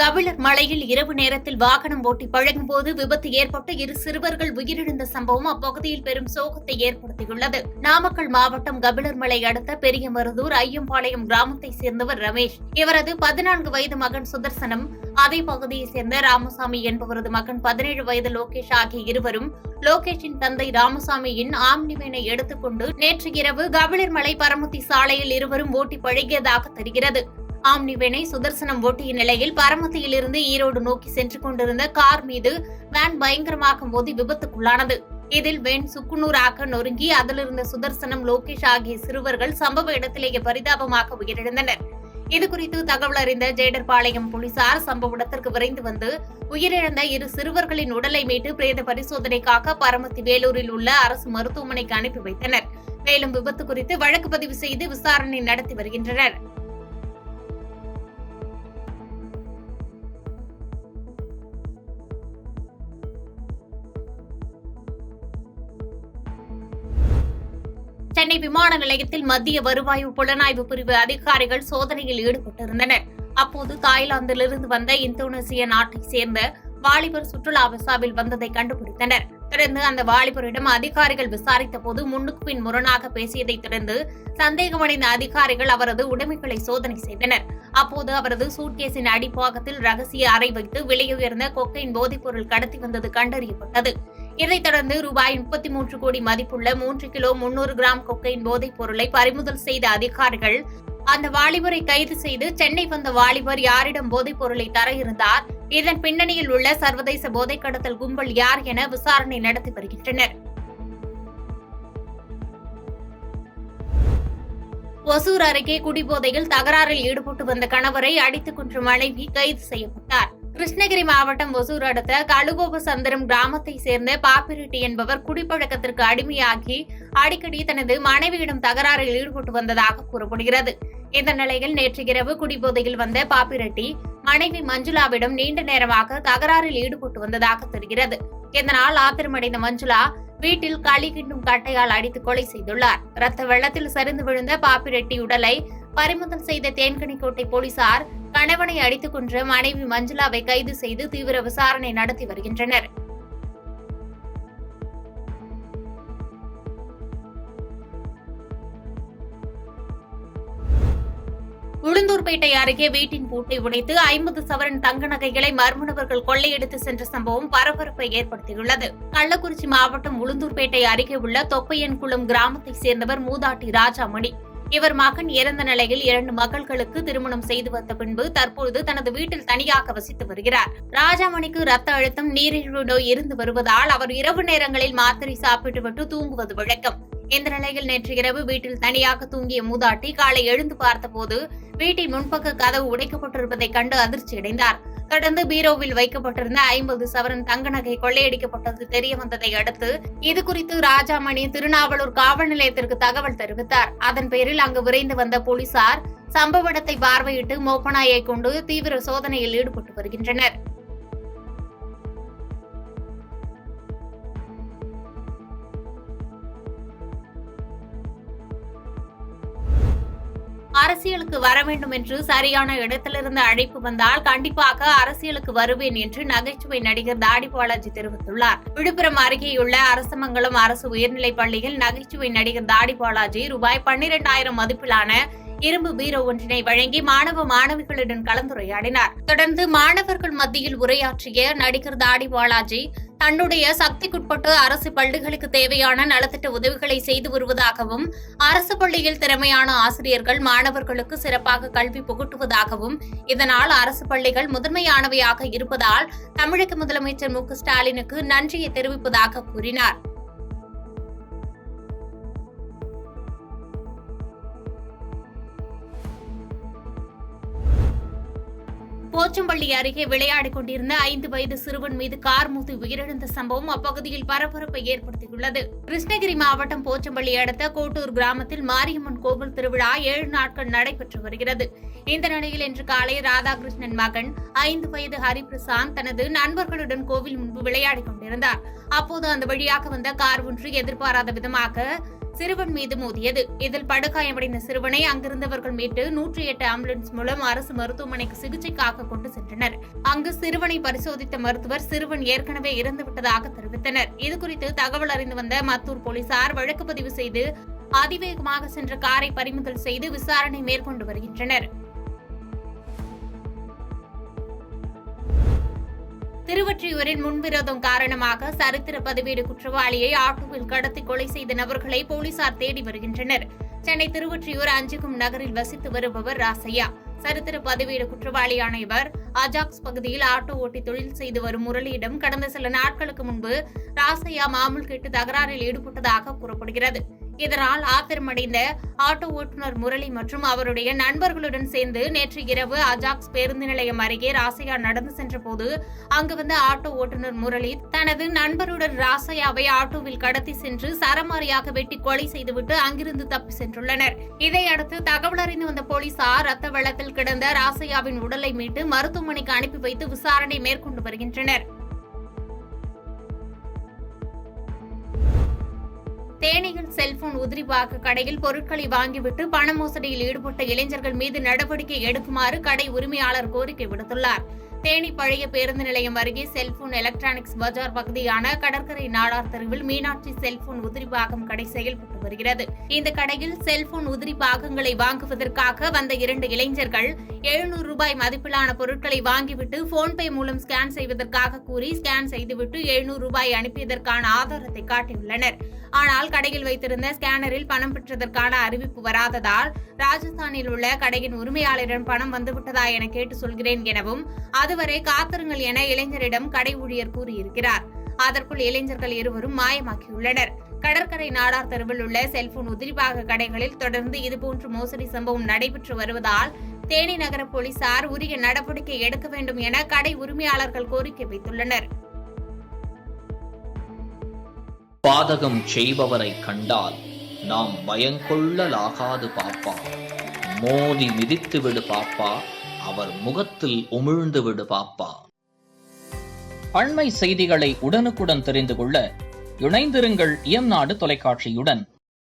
கபிலர் மலையில் இரவு நேரத்தில் வாகனம் ஓட்டி பழகும்போது விபத்து ஏற்பட்டு 2 சிறுவர்கள் உயிரிழந்த சம்பவம் அப்பகுதியில் பெரும் சோகத்தை ஏற்படுத்தியுள்ளது. நாமக்கல் மாவட்டம் கபிலர் மலை அடுத்த பெரியமருதூர் ஐயம்பாளையம் கிராமத்தை சேர்ந்தவர் ரமேஷ். இவரது 14 வயது மகன் சுதர்சனம், அதே பகுதியைச் சேர்ந்த ராமசாமி என்பவரது மகன் 17 வயது லோகேஷ் ஆகிய இருவரும் லோகேஷின் தந்தை ராமசாமியின் ஆம்னிவேனை எடுத்துக்கொண்டு நேற்று இரவு கபிலர் மலை பரமத்தி சாலையில் இருவரும் ஓட்டி பழகியதாக தெரிகிறது. ஆம்னிவேனை சுதர்சனம் ஓட்டிய நிலையில் பரமத்தியிலிருந்து ஈரோடு நோக்கி சென்று கொண்டிருந்த கார் மீது வேன் பயங்கரமாக மோதி விபத்துக்குள்ளானது. இதில் வேன் சுக்குநூறாக நொறுங்கி அதிலிருந்த சுதர்சனம், லோகேஷ் ஆகிய சிறுவர்கள் சம்பவ இடத்திலேயே பரிதாபமாக உயிரிழந்தனர். இதுகுறித்து தகவல் அறிந்த ஜேடர்பாளையம் போலீசார் சம்பவ இடத்திற்கு விரைந்து வந்து உயிரிழந்த 2 சிறுவர்களின் உடலை மீட்டு பிரேத பரிசோதனைக்காக பரமத்தி வேலூரில் உள்ள அரசு மருத்துவமனைக்கு அனுப்பி வைத்தனர். மேலும் விபத்து குறித்து வழக்கு பதிவு செய்து விசாரணை நடத்தி வருகின்றனர். சென்னை விமான நிலையத்தில் மத்திய வருவாய் புலனாய்வு பிரிவு அதிகாரிகள் சோதனையில் ஈடுபட்டிருந்தனர். அப்போது தாய்லாந்திலிருந்து வந்த இந்தோனேசிய நாட்டைச் சேர்ந்த வாலிபர் சுற்றுலா விசாவில் வந்ததை கண்டுபிடித்தனர். தொடர்ந்து அந்த வாலிபரிடம் அதிகாரிகள் விசாரித்தபோது முன்னுக்கு பின் முரணாக பேசியதைத் தொடர்ந்து சந்தேகமடைந்த அதிகாரிகள் அவரது உடைமைகளை சோதனை செய்தனர். அப்போது அவரது சூட்கேஸின் அடிப்பாகத்தில் ரகசிய அறை வைத்து விலையுயர்ந்த கொக்கைன் போதைப்பொருள் கடத்தி வந்தது கண்டறியப்பட்டது. இதைத் தொடர்ந்து ரூபாய் 33 கோடி மதிப்புள்ள 3 கிலோ 300 கிராம் கொக்கைன் போதைப் பொருளை பறிமுதல் செய்த அதிகாரிகள் அந்த வாலிபரை கைது செய்து சென்னை வந்த வாலிபர் யாரிடம் போதைப் பொருளை தர இருந்தார், இதன் பின்னணியில் உள்ள சர்வதேச போதை கடத்தல் கும்பல் யார் என விசாரணை நடத்தி வருகின்றனர். ஒசூர் அருகே குடிபோதையில் தகராறில் ஈடுபட்டு வந்த கணவரை அடித்துக் கொன்ற மனைவி கைது செய்யப்பட்டார். கிருஷ்ணகிரி மாவட்டம் ஒசூர் அடுத்த கழுகோபசந்திரம் கிராமத்தைச் சேர்ந்த பாப்பிரெட்டி என்பவர் குடிப்பழக்கத்திற்கு அடிமையாகி அடிக்கடி தனது மனைவியிடம் தகராறில் ஈடுபட்டு வந்ததாக கூறப்படுகிறது. இந்த நிலையில் நேற்று இரவு குடிபோதையில் வந்த பாப்பிரெட்டி மனைவி மஞ்சுளாவிடம் நீண்ட நேரமாக தகராறில் ஈடுபட்டு வந்ததாக தெரிகிறது. இதனால் ஆத்திரமடைந்த மஞ்சுளா வீட்டில் களி கிண்டும் கட்டையால் அடித்து கொலை செய்துள்ளார். ரத்த வெள்ளத்தில் சரிந்து விழுந்த பாப்பிரெட்டி உடலை பறிமுதல் செய்த தேன்கனிக்கோட்டை போலீசார் கணவனை அடித்துக் கொன்ற மனைவி மஞ்சுளாவை கைது செய்து தீவிர விசாரணை நடத்தி வருகின்றனர். உளுந்தூர்பேட்டை அருகே வீட்டின் பூட்டை உடைத்து 50 சவரன் தங்க நகைகளை மர்ம நபர்கள் கொள்ளையடித்து சென்ற சம்பவம் பரபரப்பை ஏற்படுத்தியுள்ளது. கள்ளக்குறிச்சி மாவட்டம் உளுந்தூர்பேட்டை அருகே உள்ள தொப்பையன்குளம் கிராமத்தைச் சேர்ந்தவர் மூதாட்டி ராஜாமணி. இவர் மகன் இறந்த நிலையில் 2 மகள்களுக்கு திருமணம் செய்து வந்த பின்பு தற்போது தனது வீட்டில் தனியாக வசித்து வருகிறார். ராஜாமணிக்கு ரத்த அழுத்தம், நீரிழிவு நோய் இருந்து வருவதால் அவர் இரவு நேரங்களில் மாத்திரை சாப்பிட்டுவிட்டு தூங்குவது வழக்கம். இந்த நிலையில் நேற்று இரவு வீட்டில் தனியாக தூங்கிய மூதாட்டி காலை எழுந்து பார்த்தபோது வீட்டின் முன்பக்க கதவு உடைக்கப்பட்டிருப்பதை கண்டு அதிர்ச்சியடைந்தார். தொடர்ந்து பீரோவில் வைக்கப்பட்டிருந்த 50 சவரன் தங்க நகை கொள்ளையடிக்கப்பட்டது தெரியவந்ததை அடுத்து இதுகுறித்து ராஜாமணி திருநாவலூர் காவல் நிலையத்திற்கு தகவல் தெரிவித்தார். அதன் பேரில் அங்கு விரைந்து வந்த போலீசார் சம்பவ இடத்தை பார்வையிட்டு மோப்பநாயை கொண்டு தீவிர சோதனையில் ஈடுபட்டு வருகின்றனர். அரசியலுக்கு வர வேண்டும் என்று சரியான இடத்திலிருந்து அழைப்பு வந்தால் கண்டிப்பாக அரசியலுக்கு வருவேன் என்று நகைச்சுவை நடிகர் தாடி பாலாஜி தெரிவித்துள்ளார். விழுப்புரம் அருகேயுள்ள அரசமங்கலம் அரசு உயர்நிலைப் பள்ளியில் நகைச்சுவை நடிகர் தாடி பாலாஜி ரூபாய் 12,000 மதிப்பிலான இரும்பு பீரோ ஒன்றினை வழங்கி மாணவ மாணவிகளுடன் கலந்துரையாடினார். தொடர்ந்து மாணவர்கள் மத்தியில் உரையாற்றிய நடிகர் தாடி பாலாஜி தன்னுடைய சக்திக்குட்பட்டு அரசு பள்ளிகளுக்கு தேவையான நலத்திட்ட உதவிகளை செய்து வருவதாகவும், அரசு பள்ளியில் திறமையான ஆசிரியர்கள் மாணவர்களுக்கு சிறப்பாக கல்வி புகட்டுவதாகவும், இதனால் அரசு பள்ளிகள் முதன்மையானவையாக இருப்பதால் தமிழக முதலமைச்சர் மு.க. ஸ்டாலினுக்கு நன்றியை தெரிவிப்பதாக கூறினார். போச்சம்பள்ளி அருகே விளையாடிக் கொண்டிருந்த 5 வயது சிறுவன் மீது கார் மோதி உயிரிழந்த சம்பவம் அப்பகுதியில் பரபரப்பை ஏற்படுத்தியுள்ளது. கிருஷ்ணகிரி மாவட்டம் போச்சம்பள்ளி அடுத்த கோட்டூர் கிராமத்தில் மாரியம்மன் கோவில் திருவிழா 7 நாட்கள் நடைபெற்று வருகிறது. இந்த நிலையில் இன்று காலை ராதாகிருஷ்ணன் மகன் 5 வயது ஹரிபிரசாந்த் தனது நண்பர்களுடன் கோவில் முன்பு விளையாடிக் கொண்டிருந்தார். அப்போது அந்த வழியாக வந்த கார் ஒன்று எதிர்பாராத விதமாக சிறுவன் மீது மோதியது. இதில் படுகாயமடைந்த சிறுவனை அங்கிருந்தவர்கள் மீட்டு 108 ஆம்புலன்ஸ் மூலம் அரசு மருத்துவமனைக்கு சிகிச்சைக்காக கொண்டு சென்றனர். அங்கு சிறுவனை பரிசோதித்த மருத்துவர் சிறுவன் ஏற்கனவே இறந்துவிட்டதாக தெரிவித்தனர். இதுகுறித்து தகவல் அறிந்து வந்த மத்தூர் போலீசார் வழக்கு பதிவு செய்து அதிவேகமாக சென்ற காரை பறிமுதல் செய்து விசாரணை மேற்கொண்டு வருகின்றனர். திருவொற்றியூரில் முன்விரோதம் காரணமாக சரித்திர பதிவேடு குற்றவாளியை ஆட்டோவில் கடத்தி கொலை செய்த நபர்களை போலீசார் தேடி வருகின்றனர். சென்னை திருவொற்றியூர் அஞ்சுகம் நகரில் வசித்து வருபவர் ராசையா. சரித்திர பதிவேடு குற்றவாளியான இவர் அஜாக்ஸ் பகுதியில் ஆட்டோ ஓட்டி தொழில் செய்து வரும் முரளியிடம் கடந்த சில நாட்களுக்கு முன்பு ராசையா மாமூல் கேட்டு தகராறில் ஈடுபட்டதாக கூறப்படுகிறது. இதனால் ஆத்திரமடைந்த ஆட்டோ ஓட்டுநர் முரளி மற்றும் அவருடைய நண்பர்களுடன் சேர்ந்து நேற்று இரவு அஜாக்ஸ் பேருந்து நிலையம் அருகே ராசையா நடந்து சென்றபோது அங்கு வந்த ஆட்டோ ஓட்டுநர் முரளி தனது நண்பருடன் ராசையாவை ஆட்டோவில் கடத்தி சென்று சரமாரியாக வெட்டி கொலை செய்துவிட்டு அங்கிருந்து தப்பி சென்றுள்ளனர். இதையடுத்து தகவல் அறிந்து வந்த போலீசார் ரத்த வெள்ளத்தில் கிடந்த ராசையாவின் உடலை மீட்டு மருத்துவமனைக்கு அனுப்பி வைத்து விசாரணை மேற்கொண்டு வருகின்றனர். தேனியில் செல்போன் உதிரிபாக கடையில் பொருட்களை வாங்கிவிட்டு பண மோசடியில் ஈடுபட்ட இளைஞர்கள் மீது நடவடிக்கை எடுக்குமாறு கடை உரிமையாளர் கோரிக்கை விடுத்துள்ளார். தேனி பழைய பேருந்து நிலையம் அருகே செல்போன் எலக்ட்ரானிக்ஸ் பஜார் பகுதியான கடற்கரை நாடார் தெருவில் மீனாட்சி செல்போன் உதிரிபாகம் கடை செயல்பட்டு வருகிறது. இந்த கடையில் செல்போன் உதிரி பாகங்களை வாங்குவதற்காக வந்த 2 இளைஞர்கள் 700 ரூபாய் மதிப்பிலான பொருட்களை வாங்கிவிட்டு போன்பே மூலம் ஸ்கேன் செய்வதற்காக கூறி ஸ்கேன் செய்துவிட்டு 700 ரூபாய் அனுப்பியதற்கான ஆதாரத்தை காட்டியுள்ளனர். ஆனால் கடையில் வைத்திருந்த ஸ்கேனரில் பணம் பெற்றதற்கான அறிவிப்பு வராததால் ராஜஸ்தானில் உள்ள கடையின் உரிமையாளரிடம் பணம் வந்துவிட்டதா என கேட்டு சொல்கிறேன் எனவும் அதுவரை காத்திருங்கள் என இளைஞரிடம் கடை ஊழியர் கூறியிருக்கிறார். அதற்குள் இளைஞர்கள் இருவரும் மாயமாக்கியுள்ளனர். கடற்கரை நாடார் தெருவில் உள்ள செல்போன் உதிரிபாக கடைகளில் தொடர்ந்து இதுபோன்ற மோசடி சம்பவம் நடைபெற்று வருவதால் தேனி நகர போலீசார் உரிய நடவடிக்கை எடுக்க வேண்டும் என கடை உரிமையாளர்கள் கோரிக்கை வைத்துள்ளனர். பாதகம் செய்பவரை கண்டால் நாம் பயங்கொள்ளலாகாது பாப்பா. மோதி மிதித்து விடு பாப்பா, அவர் முகத்தில் உமிழ்ந்து விடு பாப்பா. அண்மை செய்திகளை உடனுக்குடன் தெரிந்து கொள்ள இணைந்திருங்கள் இயம்நாடு தொலைக்காட்சியுடன்.